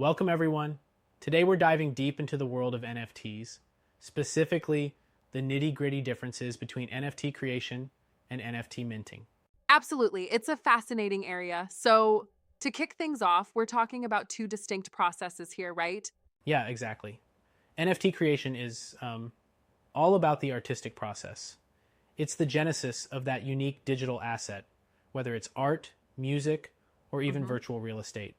Welcome everyone. Today we're diving deep into the world of NFTs, specifically the nitty-gritty differences between NFT creation and NFT minting. Absolutely. It's a fascinating area. So, to kick things off, we're talking about two distinct processes here, right? Yeah, exactly. NFT creation is all about the artistic process. It's the genesis of that unique digital asset, whether it's art, music, or even virtual real estate.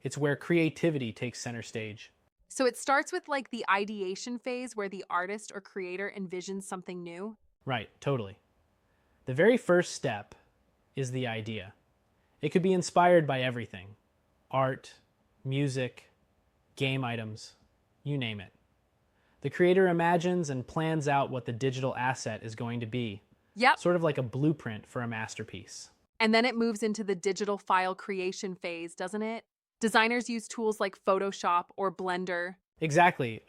It's where creativity takes center stage. So, it starts with like the ideation phase where the artist or creator envisions something new. Right, totally. The very first step is the idea. It could be inspired by everything: art, music, game items, you name it. The creator imagines and plans out what the digital asset is going to be, Yep. sort of like a blueprint for a masterpiece. And then it moves into the digital file creation phase, doesn't it? Designers use tools like Photoshop or Blender. Exactly.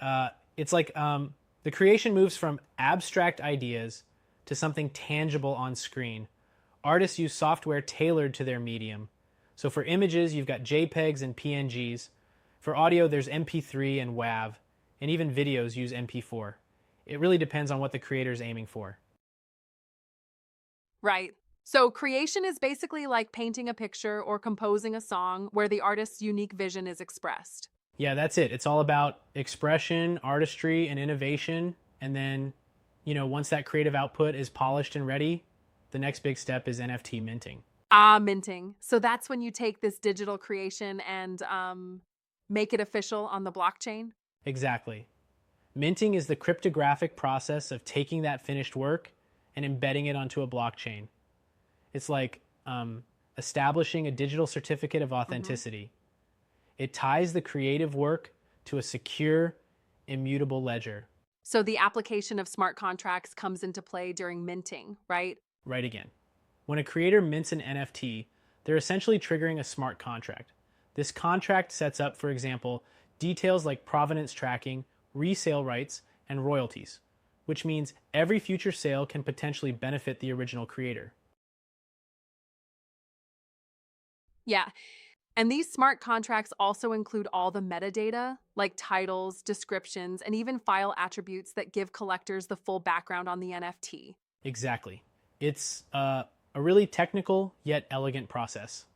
It's like the creation moves from abstract ideas to something tangible on screen. Artists use software tailored to their medium. So for images, you've got JPEGs and PNGs. For audio, there's MP3 and WAV. And even videos use MP4. It really depends on what the creator is aiming for. Right. So, creation is basically like painting a picture or composing a song where the artist's unique vision is expressed. Yeah, that's it. It's all about expression, artistry, and innovation. And then, once that creative output is polished and ready, the next big step is NFT minting. Minting. So that's when you take this digital creation and make it official on the blockchain. Exactly. Minting is the cryptographic process of taking that finished work and embedding it onto a blockchain. It's like establishing a digital certificate of authenticity. It ties the creative work to a secure, immutable ledger. So the application of smart contracts comes into play during minting, right? Right again. When a creator mints an NFT, they're essentially triggering a smart contract. This contract sets up, for example, details like provenance tracking, resale rights, and royalties, which means every future sale can potentially benefit the original creator. Yeah. And these smart contracts also include all the metadata, like titles, descriptions, and even file attributes that give collectors the full background on the NFT. Exactly. It's a really technical yet elegant process.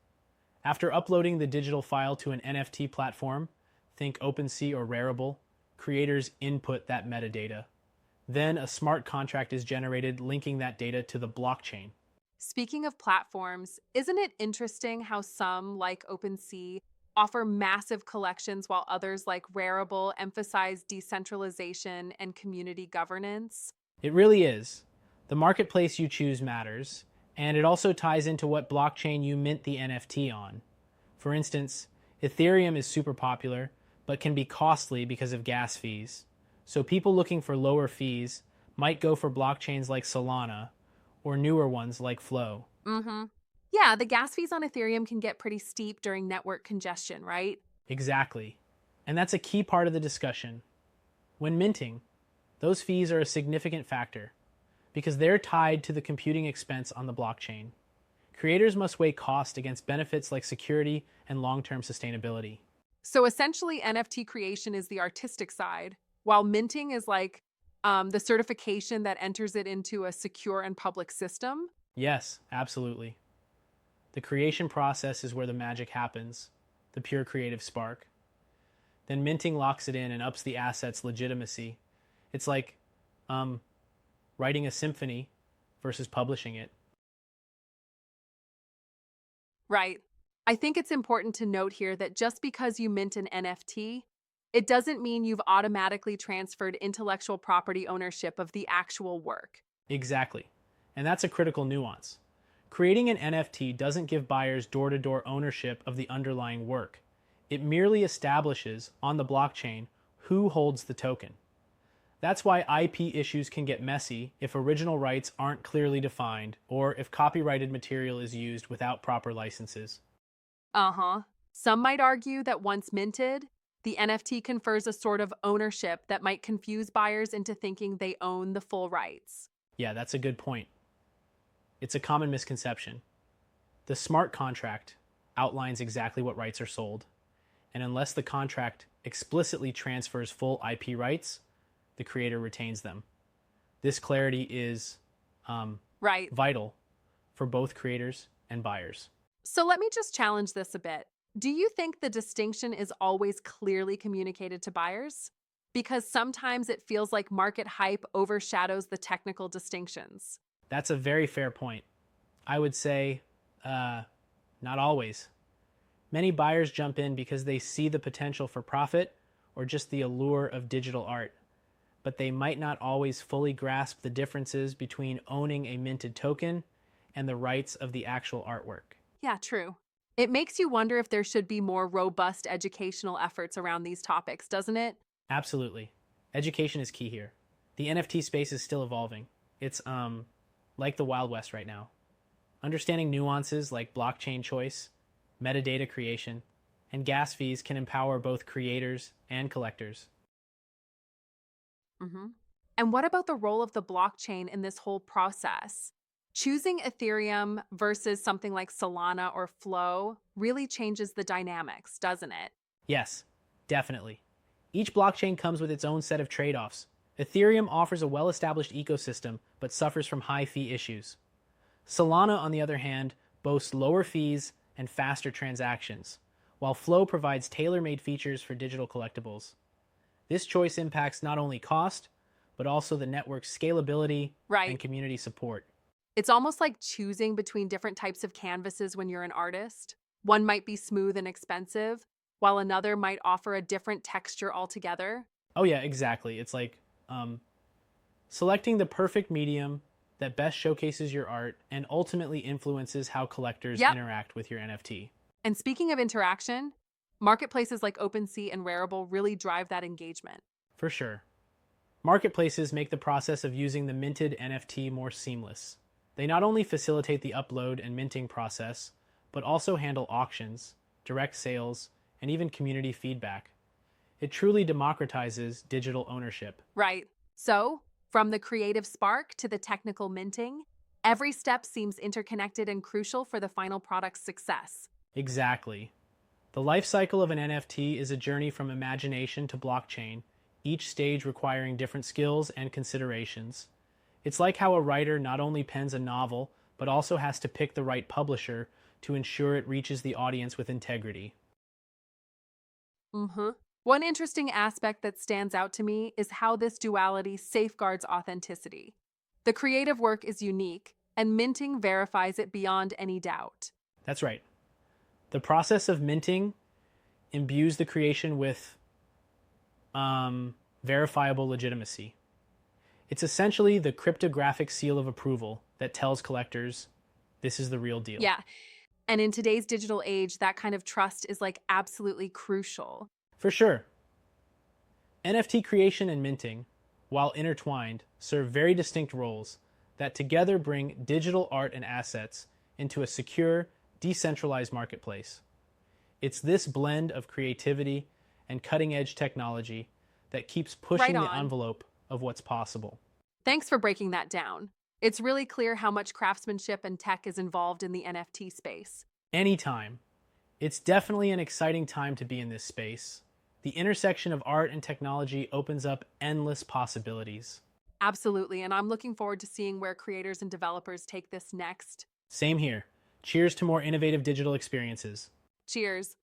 After uploading the digital file to an NFT platform, think OpenSea or Rarible, creators input that metadata. Then a smart contract is generated linking that data to the blockchain. Speaking of platforms, isn't it interesting how some, like OpenSea, offer massive collections while others, like Rarible, emphasize decentralization and community governance? It really is. The marketplace you choose matters, and it also ties into what blockchain you mint the NFT on. For instance, Ethereum is super popular, but can be costly because of gas fees. So people looking for lower fees might go for blockchains like Solana or newer ones like Flow. Yeah, the gas fees on Ethereum can get pretty steep during network congestion, right? Exactly. And that's a key part of the discussion. When minting, those fees are a significant factor because they're tied to the computing expense on the blockchain. Creators must weigh cost against benefits like security and long-term sustainability. So essentially, NFT creation is the artistic side, while minting is like the certification that enters it into a secure and public system. Yes, absolutely. The creation process is where the magic happens, the pure creative spark. Then minting locks it in and ups the asset's legitimacy. It's like writing a symphony versus publishing it. Right. I think it's important to note here that just because you mint an NFT, it doesn't mean you've automatically transferred intellectual property ownership of the actual work. Exactly. And that's a critical nuance. Creating an NFT doesn't give buyers door-to-door ownership of the underlying work. It merely establishes on the blockchain who holds the token. That's why IP issues can get messy if original rights aren't clearly defined or if copyrighted material is used without proper licenses. Some might argue that once minted, the NFT confers a sort of ownership that might confuse buyers into thinking they own the full rights. Yeah, that's a good point. It's a common misconception. The smart contract outlines exactly what rights are sold, and unless the contract explicitly transfers full IP rights, the creator retains them. This clarity is Right. vital for both creators and buyers. So let me just challenge this a bit. Do you think the distinction is always clearly communicated to buyers? Because sometimes it feels like market hype overshadows the technical distinctions. That's a very fair point. I would say not always. Many buyers jump in because they see the potential for profit or just the allure of digital art, but they might not always fully grasp the differences between owning a minted token and the rights of the actual artwork. Yeah, true. It makes you wonder if there should be more robust educational efforts around these topics, doesn't it? Absolutely. Education is key here. The NFT space is still evolving. It's like the Wild West right now. Understanding nuances like blockchain choice, metadata creation, and gas fees can empower both creators and collectors. hmm And what about the role of the blockchain in this whole process? Choosing Ethereum versus something like Solana or Flow really changes the dynamics, doesn't it? Yes, definitely. Each blockchain comes with its own set of trade-offs. Ethereum offers a well-established ecosystem, but suffers from high fee issues. Solana, on the other hand, boasts lower fees and faster transactions, while Flow provides tailor-made features for digital collectibles. This choice impacts not only cost, but also the network's scalability Right. and community support. It's almost like choosing between different types of canvases when you're an artist. One might be smooth and expensive, while another might offer a different texture altogether. Oh yeah, exactly. It's like selecting the perfect medium that best showcases your art and ultimately influences how collectors Yep. interact with your NFT. And speaking of interaction, marketplaces like OpenSea and Rarible really drive that engagement. For sure. Marketplaces make the process of using the minted NFT more seamless. They not only facilitate the upload and minting process, but also handle auctions, direct sales, and even community feedback. It truly democratizes digital ownership. Right. So, from the creative spark to the technical minting, every step seems interconnected and crucial for the final product's success. Exactly. The life cycle of an NFT is a journey from imagination to blockchain, each stage requiring different skills and considerations. It's like how a writer not only pens a novel, but also has to pick the right publisher to ensure it reaches the audience with integrity. One interesting aspect that stands out to me is how this duality safeguards authenticity. The creative work is unique, and minting verifies it beyond any doubt. That's right. The process of minting imbues the creation with verifiable legitimacy. It's essentially the cryptographic seal of approval that tells collectors this is the real deal. Yeah, and in today's digital age, that kind of trust is like absolutely crucial. For sure. NFT creation and minting, while intertwined, serve very distinct roles that together bring digital art and assets into a secure, decentralized marketplace. It's this blend of creativity and cutting-edge technology that keeps pushing Right the on. envelope of what's possible. Thanks for breaking that down. It's really clear how much craftsmanship and tech is involved in the NFT space. Anytime. It's definitely an exciting time to be in this space. The intersection of art and technology opens up endless possibilities. Absolutely, and I'm looking forward to seeing where creators and developers take this next. Same here. Cheers to more innovative digital experiences. Cheers.